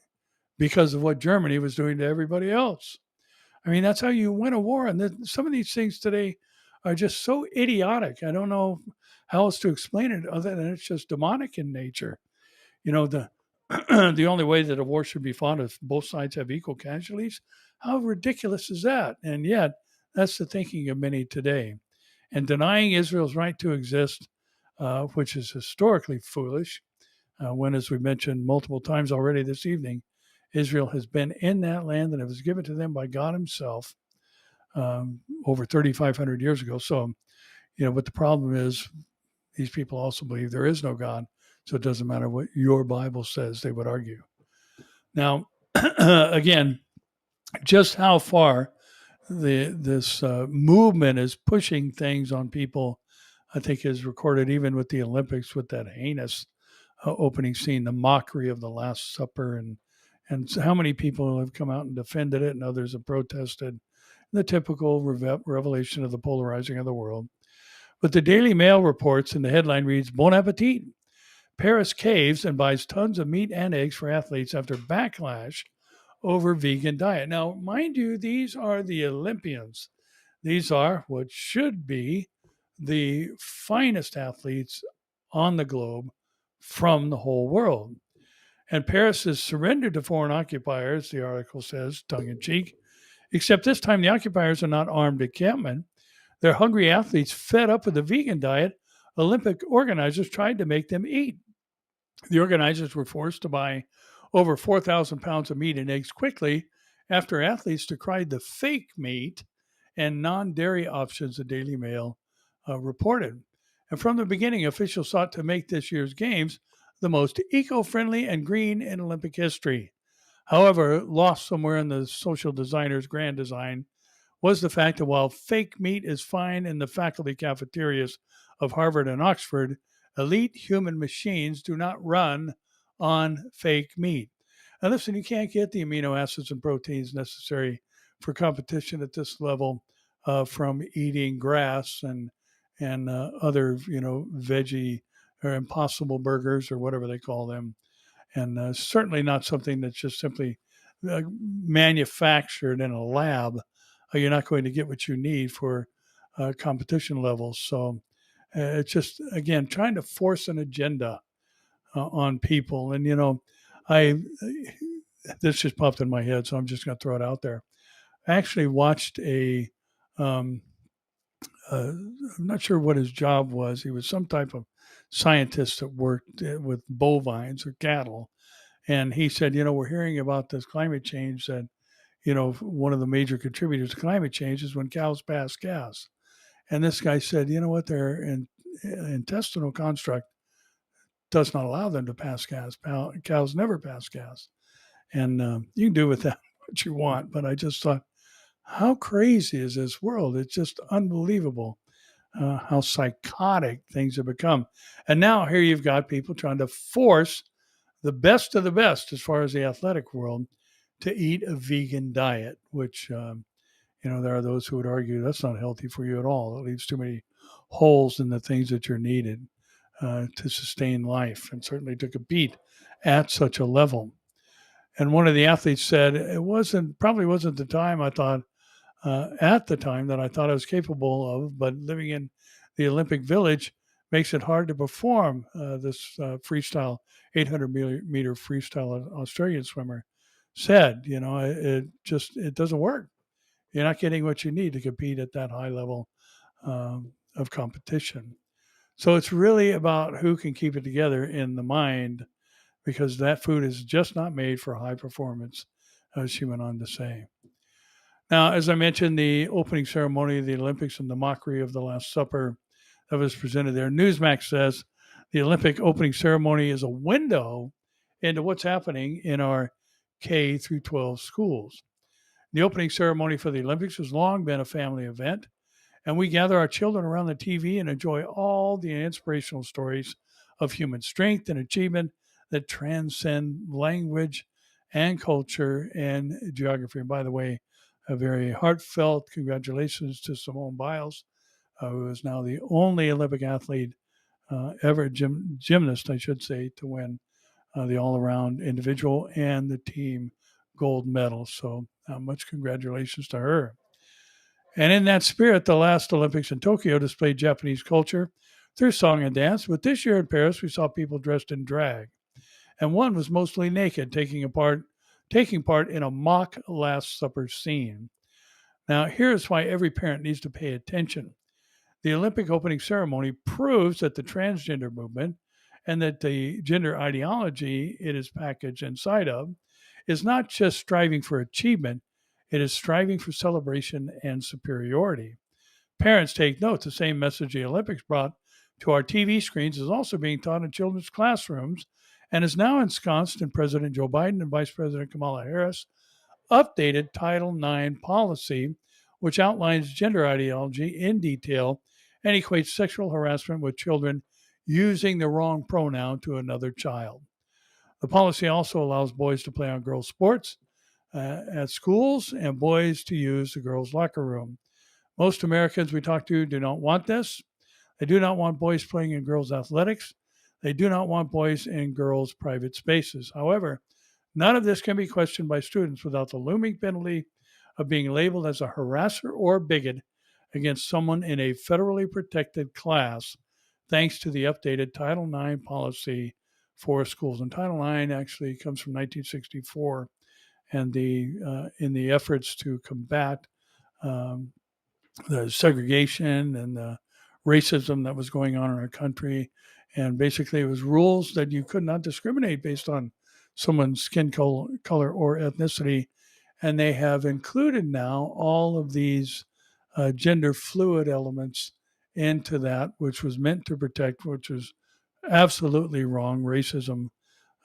because of what Germany was doing to everybody else. That's how you win a war. And some of these things today are just so idiotic. I don't know how else to explain it other than it's just demonic in nature. The the only way that a war should be fought is both sides have equal casualties. How ridiculous is that? And yet, that's the thinking of many today. And denying Israel's right to exist, which is historically foolish, when, as we mentioned multiple times already this evening, Israel has been in that land and it was given to them by God himself over 3,500 years ago. So, but the problem is these people also believe there is no God. So it doesn't matter what your Bible says, they would argue. Now, again, just how far this movement is pushing things on people, I think, is recorded even with the Olympics, with that heinous opening scene, the mockery of the Last Supper, and how many people have come out and defended it, and others have protested. The typical revelation of the polarizing of the world. But the Daily Mail reports, and the headline reads, Bon appetit. Paris caves and buys tons of meat and eggs for athletes after backlash over vegan diet. Now, mind you, these are the Olympians. These are what should be the finest athletes on the globe from the whole world. And Paris has surrendered to foreign occupiers, the article says, tongue-in-cheek, except this time the occupiers are not armed encampment. They're hungry athletes fed up with the vegan diet Olympic organizers tried to make them eat. The organizers were forced to buy over 4,000 pounds of meat and eggs quickly after athletes decried the fake meat and non-dairy options, the Daily Mail reported. And from the beginning, officials sought to make this year's games the most eco-friendly and green in Olympic history. However, lost somewhere in the social designer's grand design was the fact that while fake meat is fine in the faculty cafeterias of Harvard and Oxford, elite human machines do not run on fake meat. And listen, you can't get the amino acids and proteins necessary for competition at this level from eating grass and other, veggie or impossible burgers or whatever they call them, and certainly not something that's just simply manufactured in a lab. You're not going to get what you need for competition levels. So it's just, again, trying to force an agenda on people. And, I this just popped in my head, so I'm just going to throw it out there. I actually watched um, I'm not sure what his job was. He was some type of scientist that worked with bovines or cattle. And he said, we're hearing about this climate change that, one of the major contributors to climate change is when cows pass gas. And this guy said, you know what, their intestinal construct does not allow them to pass gas. Cows never pass gas. And you can do with that what you want. But I just thought, how crazy is this world? It's just unbelievable how psychotic things have become. And now here you've got people trying to force the best of the best as far as the athletic world to eat a vegan diet, which, there are those who would argue that's not healthy for you at all. It leaves too many holes in the things that you're needed to sustain life and certainly to compete at such a level. And one of the athletes said, probably wasn't the time I thought, at the time that I thought I was capable of, but living in the Olympic Village makes it hard to perform. This freestyle, 800 meter freestyle Australian swimmer said, it doesn't work. You're not getting what you need to compete at that high level of competition. So it's really about who can keep it together in the mind, because that food is just not made for high performance, as she went on to say. Now, as I mentioned, the opening ceremony of the Olympics and the mockery of the Last Supper that was presented there, Newsmax says the Olympic opening ceremony is a window into what's happening in our K through 12 schools. The opening ceremony for the Olympics has long been a family event, and we gather our children around the TV and enjoy all the inspirational stories of human strength and achievement that transcend language and culture and geography. And by the way, a very heartfelt congratulations to Simone Biles, who is now the only Olympic athlete ever, gymnast, I should say, to win the all-around individual and the team gold medal. So much congratulations to her. And in that spirit, the last Olympics in Tokyo displayed Japanese culture through song and dance. But this year in Paris, we saw people dressed in drag. And one was mostly naked, taking part in a mock Last Supper scene. Now, here's why every parent needs to pay attention. The Olympic opening ceremony proves that the transgender movement and that the gender ideology it is packaged inside of is not just striving for achievement, it is striving for celebration and superiority. Parents, take note, the same message the Olympics brought to our TV screens is also being taught in children's classrooms and is now ensconced in President Joe Biden and Vice President Kamala Harris' updated Title IX policy, which outlines gender ideology in detail and equates sexual harassment with children using the wrong pronoun to another child. The policy also allows boys to play on girls' sports at schools and boys to use the girls' locker room. Most Americans we talk to do not want this. They do not want boys playing in girls' athletics. They do not want boys in girls' private spaces. However, none of this can be questioned by students without the looming penalty of being labeled as a harasser or bigot against someone in a federally protected class, thanks to the updated Title IX policy for schools. And Title IX actually comes from 1964, and in the efforts to combat the segregation and the racism that was going on in our country. And basically, it was rules that you could not discriminate based on someone's skin color or ethnicity. And they have included now all of these gender fluid elements into that, which was meant to protect, which was absolutely wrong. Racism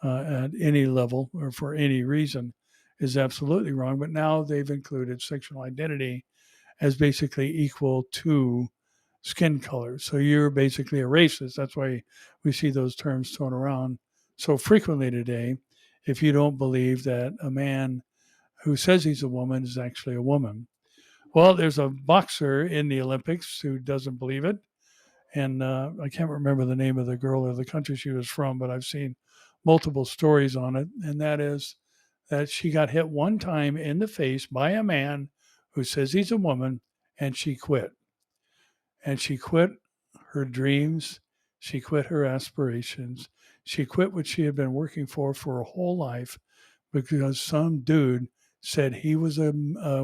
at any level or for any reason is absolutely wrong. But now they've included sexual identity as basically equal to skin color. So you're basically a racist. That's why we see those terms thrown around so frequently today. if you don't believe that a man who says he's a woman is actually a woman. Well, there's a boxer in the Olympics who doesn't believe it. And I can't remember the name of the girl or the country she was from, but I've seen multiple stories on it. And that is that she got hit one time in the face by a man who says he's a woman, and she quit. And she quit her dreams. She quit her aspirations. She quit what she had been working for her whole life because some dude said he was a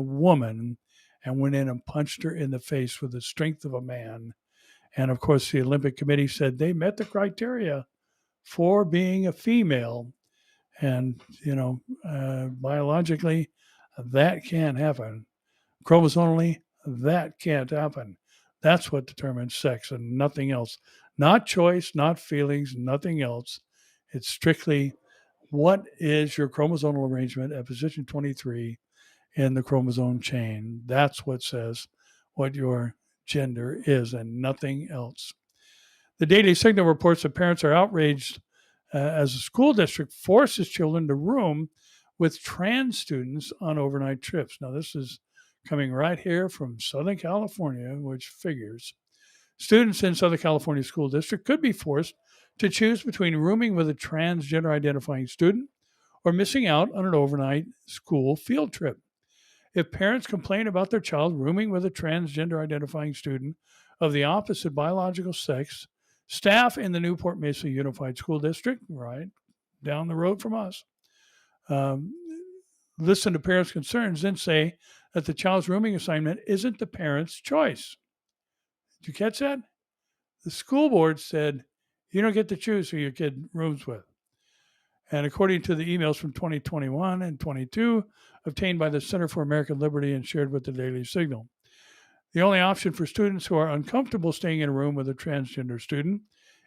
woman and went in and punched her in the face with the strength of a man. And of course, the Olympic Committee said they met the criteria for being a female. And, biologically, that can't happen. Chromosomally, that can't happen. That's what determines sex and nothing else. Not choice, not feelings, nothing else. It's strictly what is your chromosomal arrangement at position 23 in the chromosome chain. That's what says what your gender is and nothing else. The Daily Signal reports that parents are outraged as a school district forces children to room with trans students on overnight trips. Now, this is coming right here from Southern California, which figures. Students in Southern California School District could be forced to choose between rooming with a transgender identifying student or missing out on an overnight school field trip. If parents complain about their child rooming with a transgender identifying student of the opposite biological sex, staff in the Newport Mesa Unified School District, right down the road from us, listen to parents' concerns, then say that the child's rooming assignment isn't the parent's choice. Did you catch that? The school board said, you don't get to choose who your kid rooms with. And according to the emails from 2021 and 22 obtained by the Center for American Liberty and shared with the Daily Signal, the only option for students who are uncomfortable staying in a room with a transgender student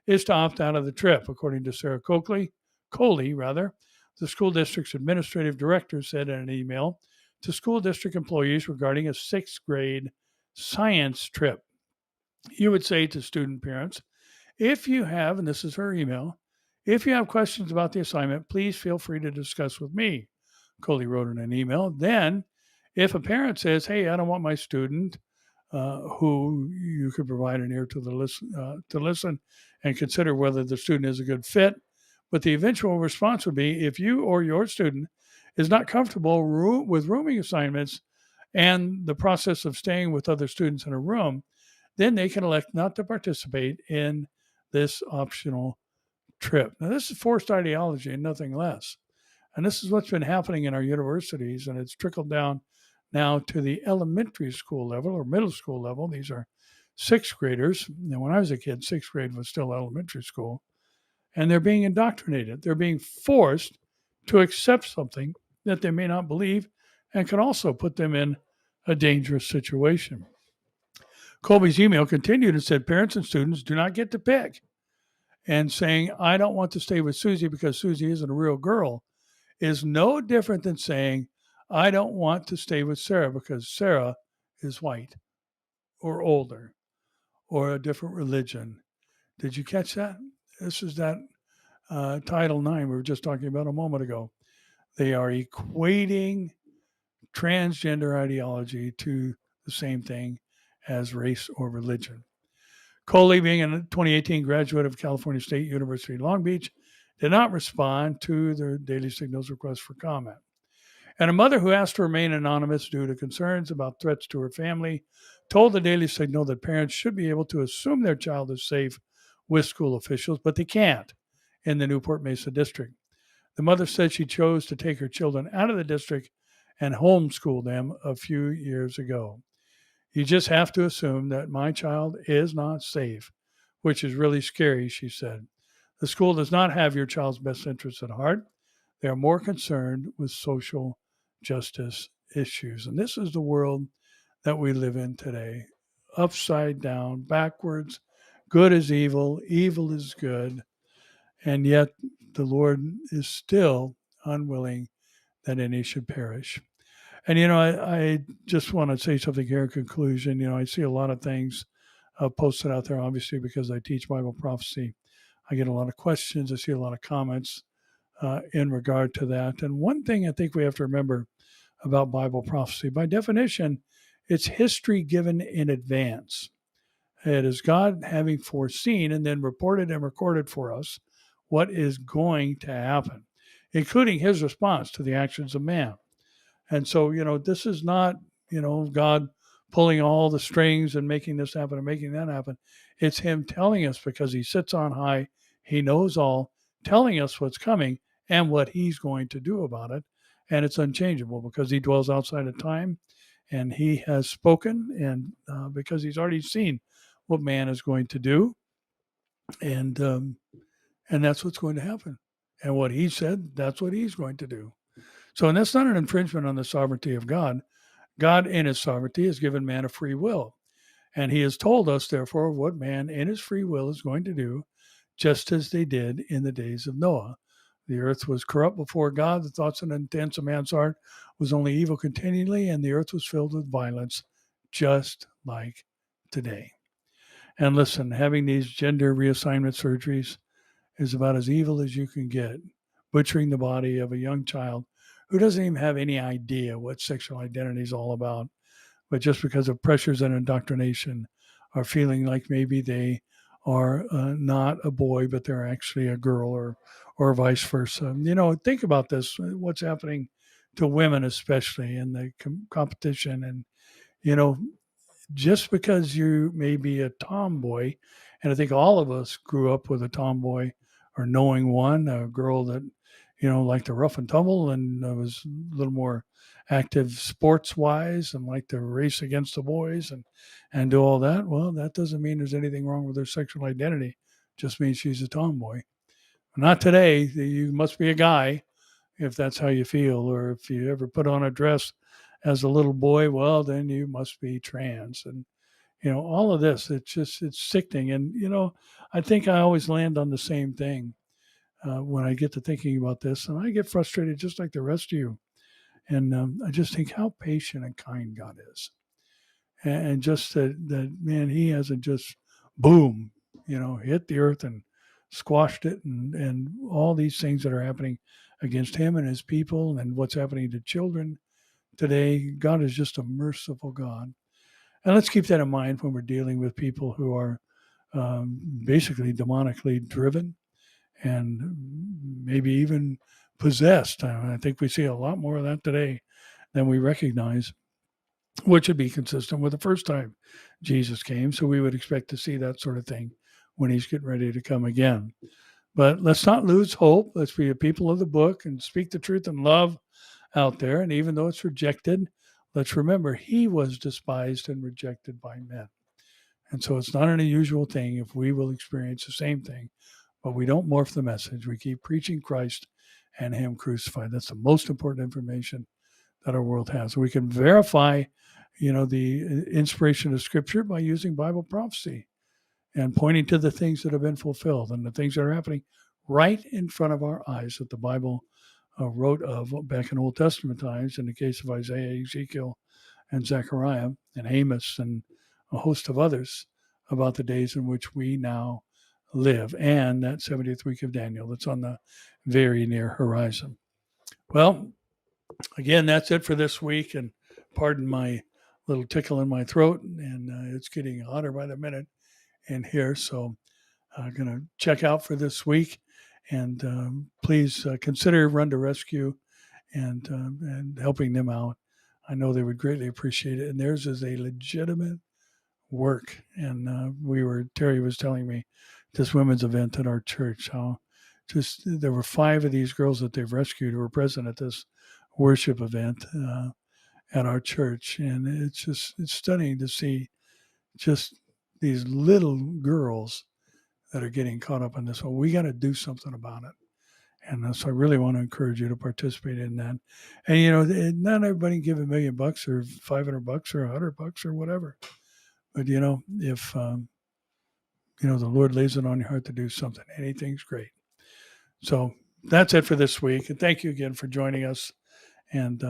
is to opt out of the trip, according to Sarah Coley, the school district's administrative director, said in an email to school district employees regarding a sixth grade science trip. You would say to student parents, if you have, and this is her email, if you have questions about the assignment, please feel free to discuss with me, Coley wrote in an email. Then, if a parent says, hey, I don't want my student, who you could provide an ear to listen and consider whether the student is a good fit. But the eventual response would be, if you or your student is not comfortable with rooming assignments and the process of staying with other students in a room, then they can elect not to participate in this optional trip. Now, this is forced ideology and nothing less. And this is what's been happening in our universities, and it's trickled down now to the elementary school level or middle school level. These are sixth graders. And when I was a kid, sixth grade was still elementary school. And they're being indoctrinated. They're being forced to accept something that they may not believe and can also put them in a dangerous situation. Colby's email continued and said, parents and students do not get to pick. And saying, I don't want to stay with Susie because Susie isn't a real girl is no different than saying, I don't want to stay with Sarah because Sarah is white or older or a different religion. Did you catch that? This is that Title IX we were just talking about a moment ago. They are equating transgender ideology to the same thing as race or religion. Coley, being a 2018 graduate of California State University Long Beach, did not respond to the Daily Signal's request for comment. And a mother who asked to remain anonymous due to concerns about threats to her family told the Daily Signal that parents should be able to assume their child is safe with school officials, but they can't in the Newport Mesa district. The mother said she chose to take her children out of the district and homeschool them a few years ago. You just have to assume that my child is not safe, which is really scary, she said. The school does not have your child's best interests at heart. They are more concerned with social justice issues. And this is the world that we live in today. Upside down, backwards, good is evil, evil is good. And yet the Lord is still unwilling that any should perish. And, I just want to say something here in conclusion. I see a lot of things posted out there, obviously, because I teach Bible prophecy. I get a lot of questions. I see a lot of comments in regard to that. And one thing I think we have to remember about Bible prophecy, by definition, it's history given in advance. It is God having foreseen and then reported and recorded for us what is going to happen, including his response to the actions of man. And so, this is not, God pulling all the strings and making this happen and making that happen. It's him telling us because he sits on high, he knows all, telling us what's coming and what he's going to do about it. And it's unchangeable because he dwells outside of time and he has spoken, and because he's already seen what man is going to do. And that's what's going to happen. And what he said, that's what he's going to do. So, and that's not an infringement on the sovereignty of God. God, in his sovereignty, has given man a free will. And he has told us, therefore, what man in his free will is going to do, just as they did in the days of Noah. The earth was corrupt before God. The thoughts and intents of man's heart was only evil continually, and the earth was filled with violence, just like today. And listen, having these gender reassignment surgeries is about as evil as you can get, butchering the body of a young child who doesn't even have any idea what sexual identity is all about, but just because of pressures and indoctrination are feeling like maybe they are not a boy, but they're actually a girl, or vice versa. Think about this, what's happening to women, especially in the competition. And, just because you may be a tomboy, and I think all of us grew up with a tomboy or knowing one, a girl that, liked to rough and tumble and was a little more active sports wise and liked to race against the boys and do all that. Well, that doesn't mean there's anything wrong with her sexual identity. It just means she's a tomboy. Not today. You must be a guy if that's how you feel, or if you ever put on a dress as a little boy, well, then you must be trans. And, all of this, it's sickening. And, I think I always land on the same thing when I get to thinking about this. And I get frustrated just like the rest of you. And I just think how patient and kind God is. And just that, man, he hasn't just, boom, hit the earth and squashed it, and all these things that are happening against him and his people and what's happening to children today. God is just a merciful God. And let's keep that in mind when we're dealing with people who are basically demonically driven and maybe even possessed. I think we see a lot more of that today than we recognize, which would be consistent with the first time Jesus came. So we would expect to see that sort of thing when he's getting ready to come again. But let's not lose hope. Let's be a people of the book and speak the truth in love out there. And even though it's rejected, let's remember he was despised and rejected by men. And so it's not an unusual thing if we will experience the same thing, but we don't morph the message. We keep preaching Christ and him crucified. That's the most important information that our world has. We can verify, the inspiration of Scripture by using Bible prophecy and pointing to the things that have been fulfilled and the things that are happening right in front of our eyes that the Bible wrote of back in Old Testament times, in the case of Isaiah, Ezekiel, and Zechariah, and Amos, and a host of others, about the days in which we now live, and that 70th week of Daniel that's on the very near horizon. Well, again, that's it for this week, and pardon my little tickle in my throat, and it's getting hotter by the minute in here, so I'm going to check out for this week, and please consider Run to Rescue and helping them out. I know they would greatly appreciate it, and theirs is a legitimate work. And Terry was telling me this women's event at our church, how just there were 5 of these girls that they've rescued who were present at this worship event at our church. And it's stunning to see just these little girls that are getting caught up in this. Well, we got to do something about it. And so I really want to encourage you to participate in that. And, not everybody can give $1 million or $500 or $100 or whatever. But, if, the Lord lays it on your heart to do something, anything's great. So that's it for this week. And thank you again for joining us and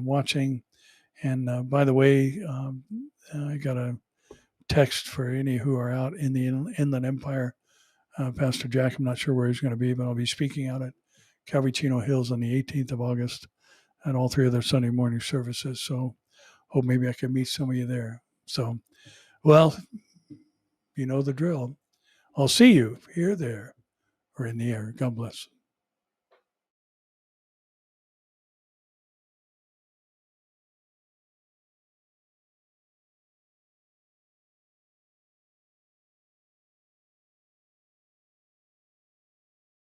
watching. And by the way, I got a text for any who are out in the Inland Empire. Pastor Jack, I'm not sure where he's going to be, but I'll be speaking out at Cavicino Hills on the 18th of August, and all 3 other Sunday morning services. So hope maybe I can meet some of you there. So, well, you know the drill. I'll see you here, there, or in the air. God bless.